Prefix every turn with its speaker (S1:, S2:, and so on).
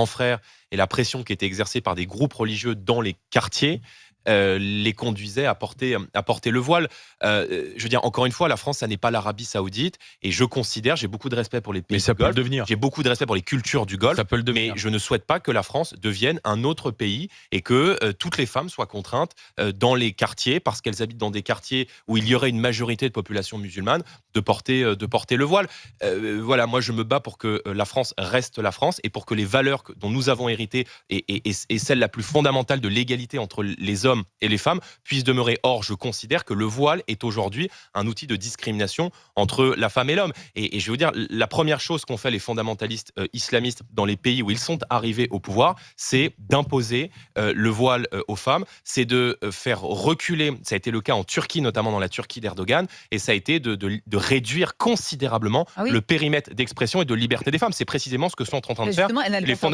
S1: frères et la pression qui était exercée par des groupes religieux dans les quartiers les conduisait à porter le voile. Je veux dire, encore une fois, la France, ça n'est pas l'Arabie Saoudite, et je considère, j'ai beaucoup de respect pour les pays du Golfe, j'ai beaucoup de respect pour les cultures du Golfe, mais je ne souhaite pas que la France devienne un autre pays et que toutes les femmes soient contraintes dans les quartiers, parce qu'elles habitent dans des quartiers où il y aurait une majorité de population musulmane, de porter le voile. Voilà, moi je me bats pour que la France reste la France et pour que les valeurs dont nous avons hérité et celle la plus fondamentale de l'égalité entre les hommes et les femmes puissent demeurer. Or, je considère que le voile est aujourd'hui un outil de discrimination entre la femme et l'homme. Et je vais vous dire, la première chose qu'ont fait les fondamentalistes islamistes dans les pays où ils sont arrivés au pouvoir, c'est d'imposer le voile aux femmes, c'est de faire reculer, ça a été le cas en Turquie, notamment dans la Turquie d'Erdogan, et ça a été de réduire considérablement le périmètre d'expression et de liberté des femmes. C'est précisément ce que sont en train de faire les fondamentalistes.